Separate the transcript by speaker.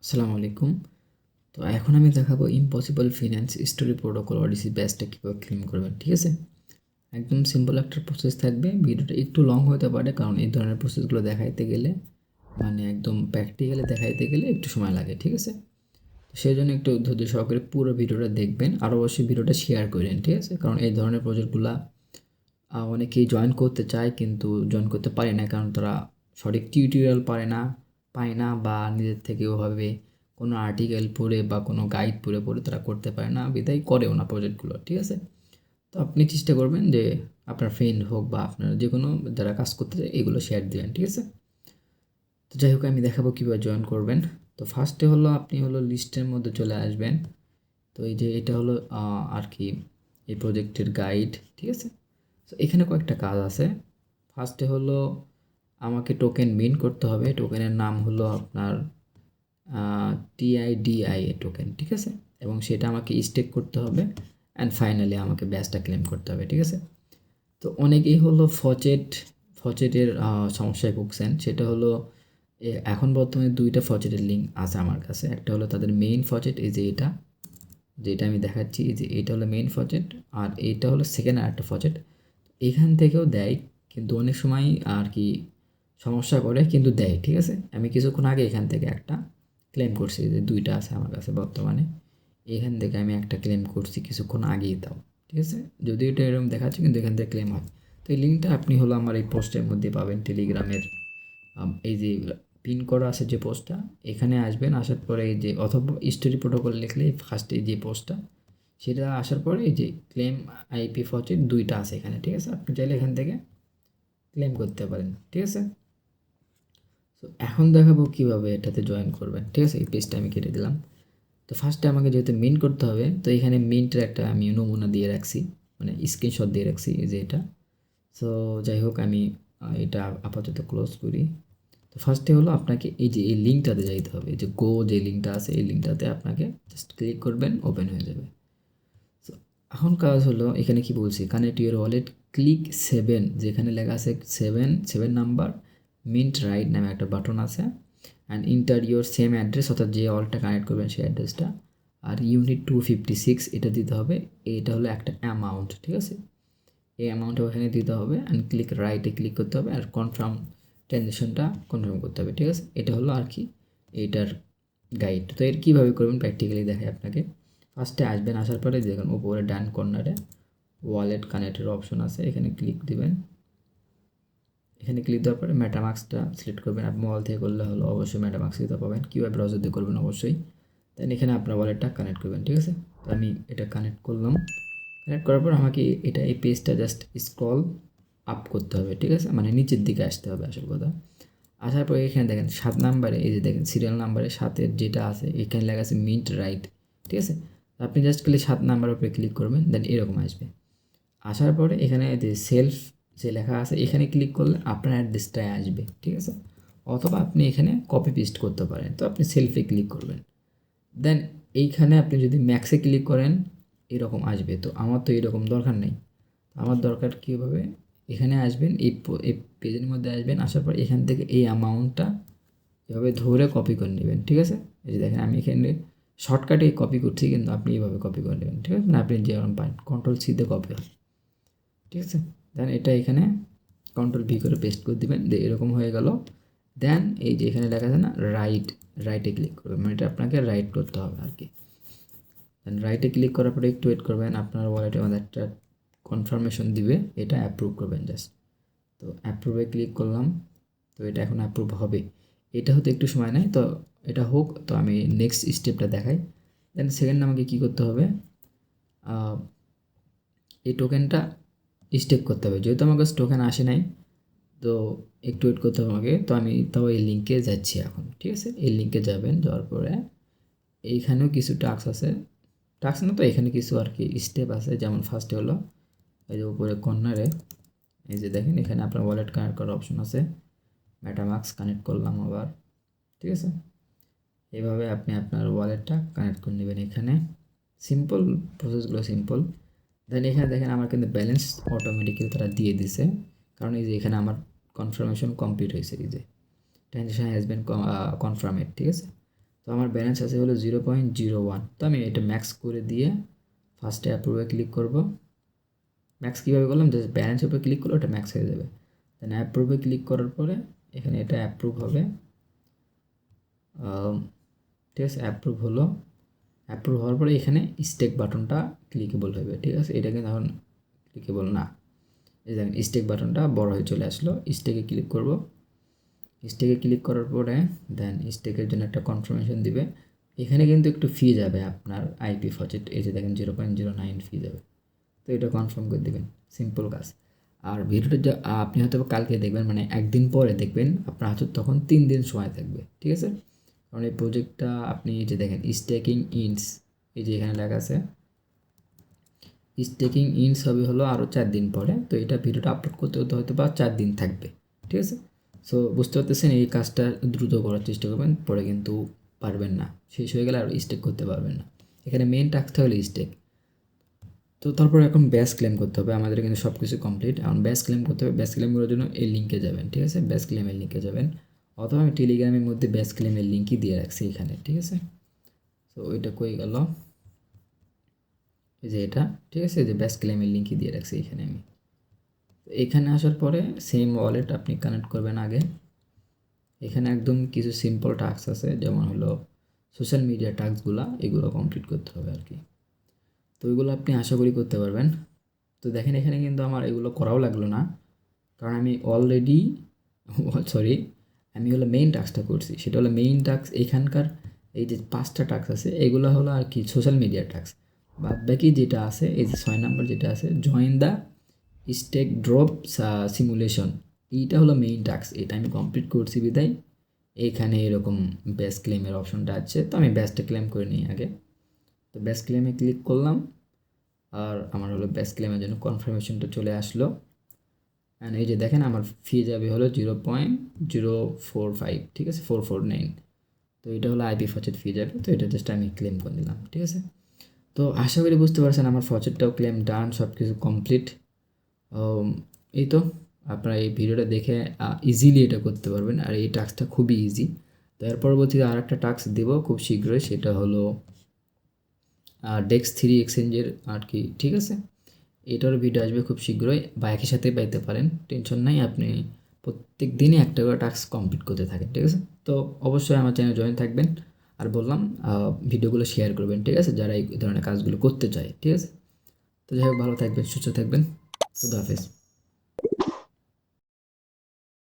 Speaker 1: আসসালামু আলাইকুম। তো এখন আমি দেখাবো ইম্পসিবল ফিন্যান্স স্টোরি প্রোটোকল ওডিসি ব্যাচটা কীভাবে ক্লেম করবেন, ঠিক আছে? একদম সিম্পল একটা প্রসেস থাকবে। ভিডিওটা একটু লং হতে পারে কারণ এই ধরনের প্রসেসগুলো দেখাইতে গেলে একদম প্র্যাকটিক্যালি দেখাইতে গেলে একটু সময় লাগে, ঠিক আছে? তো সেই জন্য একটু ধৈর্য সহকারে পুরো ভিডিওটা দেখবেন আর অবশ্যই ভিডিওটা শেয়ার করেন, ঠিক আছে? কারণ এই ধরনের প্রজেক্টগুলা অনেকেই জয়েন করতে চায় কিন্তু জয়েন করতে পারে না কারণ তারা সঠিক টিউটোরিয়াল পায় না বা নিজের থেকে ওভাবে কোনো আর্টিকেল পড়ে বা কোনো গাইড পড়ে তারা করতে পারে না, বিধায় করেও না প্রজেক্টগুলো, ঠিক আছে? তো আপনি চেষ্টা করবেন যে আপনার ফ্রেন্ড হোক বা আপনার যে কোনো যারা কাজ করতে চায় এগুলো শেয়ার দেবেন, ঠিক আছে? তো যাই হোক, আমি দেখাবো কীভাবে জয়েন করবেন। তো ফার্স্টে হলো আপনি লিস্টের মধ্যে চলে আসবেন। তো এই যে এটা হলো আর কি এই প্রজেক্টের গাইড, ঠিক আছে? তো এখানে কয়েকটা কাজ আছে। ফার্স্টে হলো আমাকে টোকেন মিন্ট করতে হবে। টোকেনের নাম হলো আপনার TIDI টোকেন, ঠিক আছে? এবং সেটা আমাকে স্টেক করতে হবে অ্যান্ড ফাইনালি আমাকে ব্যাচটা ক্লেম করতে হবে, ঠিক আছে? তো অনেকেই হলো ফচেটের সমস্যায় ভুগছেন। সেটা হলো এখন বর্তমানে 2টা ফচেটের লিঙ্ক আছে আমার কাছে। একটা হলো তাদের মেইন ফচেট, এই যে এটা, যেটা আমি দেখাচ্ছি, এই যে এটা হলো মেইন ফচেট আর এইটা হলো সেকেন্ড আরেকটা ফচেট। এখান থেকেও দেয় কিন্তু অনেক সময় আর কি সমস্যা করে কিন্তু দেয়, ঠিক আছে? আমি কিছুক্ষণ আগে এখান থেকে একটা ক্লেম করছি, যে 2টা আছে আমার কাছে বর্তমানে। এখান থেকে আমি একটা ক্লেম করছি কিছুক্ষণ আগেই তাও, ঠিক আছে? যদিও এটা এরকম দেখাচ্ছে কিন্তু এখান থেকে ক্লেম হয়। তো এই লিঙ্কটা আপনি আমার এই পোস্টের মধ্যে পাবেন টেলিগ্রামের। এই যে পিন করা আছে যে পোস্টটা, এখানে আসবেন। আসার পরে এই যে অথবা স্টোরি প্রোটোকল লিখলেই ফার্স্টে এই যে পোস্টটা, সেটা আসার পরে এই যে ক্লেম আইপি ফচেট 2টা আছে এখানে, ঠিক আছে? আপনি চাইলে এখান থেকে ক্লেম করতে পারেন, ঠিক আছে? তো এখন দেখাবো কীভাবে এটাতে জয়েন করবেন, ঠিক আছে? এই পেজটা আমি কেটে দিলাম। তো ফার্স্টে আমাকে যেহেতু মিন্ট করতে হবে, তো এখানে মিন্টের একটা আমি নমুনা দিয়ে রাখছি, স্ক্রিনশট দিয়ে রাখছি, এই যে এটা। সো যাই হোক, আমি এটা আপাতত ক্লোজ করি। তো ফার্স্টে হলো আপনাকে এই যে এই লিঙ্কটাতে যাইতে হবে, এই যে গো যে লিঙ্কটা আছে এই লিঙ্কটাতে আপনাকে জাস্ট ক্লিক করবেন, ওপেন হয়ে যাবে। সো এখন কাজ হলো এখানে কি বলছি, কানেক্ট ইউর ওয়ালেট, ক্লিক 7, যেখানে লেখা আছে 7 নাম্বার মিন্ট রাইট নামে একটা বাটন আছে, and inter your same address, অর্থাৎ যে ওয়ালেটটা কানেক্ট করবেন সেই অ্যাড্রেসটা। আর ইউনিট 256 এটা দিতে হবে। এটা হলো একটা অ্যামাউন্ট, ঠিক আছে? এই অ্যামাউন্টটা ওখানে দিতে হবে অ্যান্ড ক্লিক রাইটে ক্লিক করতে হবে আর কনফার্ম ট্রানজ্যাকশনটা কনফার্ম করতে হবে, ঠিক আছে? এটা হলো আর কি এইটার গাইড। তো এর কীভাবে করবেন প্র্যাকটিক্যালি দেখাই আপনাকে। ফার্স্টে আসবেন, আসার পরে দেখুন উপরে ডান কর্নারে ওয়ালেট কানেক্টের অপশন আছে, এখানে ক্লিক দিবেন। এখানে ক্লিক দেওয়ার পরে মেটামাস্কটা সিলেক্ট করবেন। আপনি মোবাইল থেকে করলে হলো অবশ্যই মেটামাস্ক দিতে পাবেন, কীভাবে ব্রাউজার দিয়ে করবেন অবশ্যই। দেন এখানে আপনার ওয়ালেটটা কানেক্ট করবেন, ঠিক আছে? তো আমি এটা কানেক্ট করলাম। কানেক্ট করার পর আমাকে এই পেজটা জাস্ট স্ক্রল আপ করতে হবে, ঠিক আছে? নিচের দিকে আসতে হবে আসল কথা। আসার পরে এখানে দেখেন 7 নাম্বারে, এই যে দেখেন সিরিয়াল নাম্বারে 7-এর যেটা আছে এখানে লেখা আছে মিন্ট রাইট, ঠিক আছে? আপনি জাস্ট খালি 7 নাম্বারের উপরে ক্লিক করবেন, দেন এরকম আসবে। আসার পরে এখানে যে সেলফ যে লেখা আছে এখানে ক্লিক করলে আপনার অ্যাড্রেসটাই আসবে, ঠিক আছে? অথবা আপনি এখানে কপি পেস্ট করতে পারেন। তো আপনি সেলফে ক্লিক করবেন। দেন এইখানে আপনি যদি ম্যাক্সে ক্লিক করেন এরকম আসবে। তো আমার তো এরকম দরকার নেই। আমার দরকার কীভাবে, এখানে আসবেন, এই পেজের মধ্যে আসবেন। আসার পর এখান থেকে এই অ্যামাউন্টটা এভাবে ধরে কপি করে নেবেন, ঠিক আছে? এই যে দেখেন আমি এখানে শর্টকাটে কপি করছি কিন্তু আপনি এইভাবে কপি করে নেবেন, ঠিক আছে? আপনি যেরকম পারেন Ctrl+C দিয়ে কপি হয়, ঠিক আছে? দেন এটা এখানে Ctrl+V করে পেস্ট করে দিবেন, দিয়ে এরকম হয়ে গেল। দেন এই যে এখানে লেখা আছে না রাইটে ক্লিক করবেন, এটা আপনাকে রাইট করতে হবে আর কি। দেন রাইটে ক্লিক করার পরে একটু ওয়েট করবেন, আপনার ওয়ালেটের মধ্যে একটা কনফার্মেশন দিবে, এটা অ্যাপ্রুভ করবেন জাস্ট। তো অ্যাপ্রুভে ক্লিক করলাম। তো এটা এখন অ্যাপ্রুভ হবে। এটা হতে একটু সময় নেয়, তো এটা হোক। তো আমি নেক্সট স্টেপটা দেখাই। দেন সেকেন্ড আমাকে কী করতে হবে, এই টোকেনটা স্টেক করতে হবে। যেহেতু আমার কাছে টোকেন আসে নাই, তো একটু ওয়েট করতে হবে আমাকে। তো আমি তাও এই লিঙ্কে যাচ্ছি এখন, ঠিক আছে? এই লিঙ্কে যাবেন, যাওয়ার পরে এইখানেও কিছু টাস্ক আছে, টাস্ক না তো এখানে কিছু আর কি স্টেপ আছে। যেমন ফার্স্টে হলো এই যে উপরে কর্নারে এই যে দেখেন এখানে আপনার ওয়ালেট কানেক্ট করার অপশন আছে। মেটামাস্ক কানেক্ট করলাম আবার, ঠিক আছে? এভাবে আপনি আপনার ওয়ালেটটা কানেক্ট করে নেবেন। এখানে সিম্পল প্রসেসগুলো সিম্পল। দেন এখানে দেখেন আমার কিন্তু ব্যালেন্স অটোমেটিক্যালি তারা দিয়ে দিছে, কারণ এই যে এখানে আমার কনফার্মেশন কমপ্লিট হয়েছে, এই যে ট্রানজ্যাকশন হ্যাজ বিন কনফার্মেড, ঠিক আছে? তো তো আমার ব্যালেন্স আছে হলো 0.01। তো আমি এটা ম্যাক্স করে দিয়ে ফার্স্টে অ্যাপ্রুভে ক্লিক করব। ম্যাক্স কীভাবে করলাম, জাস্ট ব্যালেন্সের উপরে ক্লিক করলে ওটা ম্যাক্স হয়ে যাবে। দেন অ্যাপ্রুভে ক্লিক করার পরে এখানে এটা অ্যাপ্রুভ হবে। ঠিক আছে, অ্যাপ্রুভ হলো। অ্যাপ্রুভ হওয়ার পরে এখানে স্টেক বাটনটা ক্লিকেবল হবে। ঠিক আছে, এটা কিন্তু এখন ক্লিকেবল না। এই দেখেন স্টেক বাটনটা বড় হয়ে চলে আসলো। স্টেকে ক্লিক করব। স্টেকে ক্লিক করার পরে দেন স্টেকের জন্য একটা কনফার্মেশন দিবে। এখানে কিন্তু একটু ফি যাবে আপনার আইপি ফচেট, এই যে দেখেন 0.09 ফি যাবে। তো এটা কনফার্ম করে দেবেন, সিম্পল কাজ। আর ভিডিওটা আপনি হয়তো কালকে দেখবেন, মানে একদিন পরে দেখবেন, আপনার হাতে তখন 3 দিন সময় থাকবে। ঠিক আছে, কারণ এই প্রজেক্টটা আপনি এই যে দেখেন স্টেকিং ইনস, এই যে এখানে লেখা আছে স্টেকিং ইনস হবে হলো আরও 4 দিন পরে। তো এটা ভিডিওটা আপলোড করতে হতে হয়তো বা 4 দিন থাকবে। ঠিক আছে, সো বুঝতে পারতেছেন, এই কাজটা দ্রুত করার চেষ্টা করবেন, পরে কিন্তু পারবেন না, শেষ হয়ে গেলে আর স্টেক করতে পারবেন না। এখানে মেইন টাস্কটা হলো স্টেক। তো তারপর এখন ব্যাস ক্লেম করতে হবে, আমাদের কিন্তু সব কিছু কমপ্লিট। এখন ব্যাস ক্লেম করতে হবে। ব্যাস ক্লেম করার জন্য এই লিঙ্কে যাবেন। ঠিক আছে, ব্যাস ক্লেমের লিঙ্কে যাবেন, অথবা আমি টেলিগ্রামের মধ্যে ব্যাস ক্লেমের লিঙ্কই দিয়ে রাখছি এখানে। ঠিক আছে, তো ওইটা কই গেল, এই যে এটা। ঠিক আছে, এই যে ব্যাস ক্লেমের লিঙ্কই দিয়ে রাখছি এখানে আমি। তো এখানে আসার পরে সেম ওয়ালেট আপনি কানেক্ট করবেন আগে। এখানে একদম কিছু সিম্পল টাস্ক আছে, যেমন হলো সোশ্যাল মিডিয়া টাস্কগুলো, এগুলো কমপ্লিট করতে হবে আর কি। তো ওইগুলো আপনি আশা করি করতে পারবেন। তো দেখেন এখানে কিন্তু আমার এগুলো করাও লাগলো না, কারণ আমি অলরেডি সরি আমি হলো মেইন টাস্কটা করছি। সেটা হলো মেইন টাস্ক। এখানকার এই যে 5টা টাস্ক আছে, এগুলো হলো আর কি সোশ্যাল মিডিয়া টাস্ক। বাদ বাকি যেটা আছে, এই যে 6 নম্বর যেটা আছে, join the stake drop simulation, এইটা হলো মেইন টাস্ক। এটা আমি কমপ্লিট করছি বিদায় এইখানে এরকম ব্যাস ক্লেমের অপশনটা আছে। তো আমি ব্যাসটা ক্লেম করে নিই আগে। তো ব্যাস ক্লেমে ক্লিক করলাম, আর আমার হলো ব্যাস ক্লেমের জন্য কনফার্মেশনটা চলে আসলো। অ্যান্ড এই যে দেখেন আমার ফি যাবে হলো 0.045। ঠিক আছে, 449। তো এটা হলো আইপি ফচেট ফি যাবে। তো এটা জাস্ট আমি ক্লেম করে নিলাম। ঠিক আছে, তো আশা করি বুঝতে পারছেন আমার ফচেটটাও ক্লেম ডান, সব কিছু কমপ্লিট। এই তো আপনারা এই ভিডিওটা দেখে ইজিলি এটা করতে পারবেন। আর এই টাস্কটা খুবই ইজি। তো এর পরবর্তীতে আর একটা টাস্ক দেবো খুব শীঘ্রই, সেটা হলো ডেক্স 3 এক্সচেঞ্জের আর কি। ঠিক আছে, এটারও ভিডিও আসবে খুব শীঘ্রই, বা একই সাথে পাইতে পারেন, টেনশন নাই। আপনি প্রত্যেক দিনই একটা করে টাস্ক কমপ্লিট করতে থাকেন। ঠিক আছে, তো অবশ্যই আমার চ্যানেল জয়েন থাকবেন। আর বললাম ভিডিওগুলো শেয়ার করবেন। ঠিক আছে, যারা এই ধরনের কাজগুলো করতে চায়। ঠিক আছে, তো যাই হোক, ভালো থাকবেন, সুস্থ থাকবেন, খুদা হাফেজ।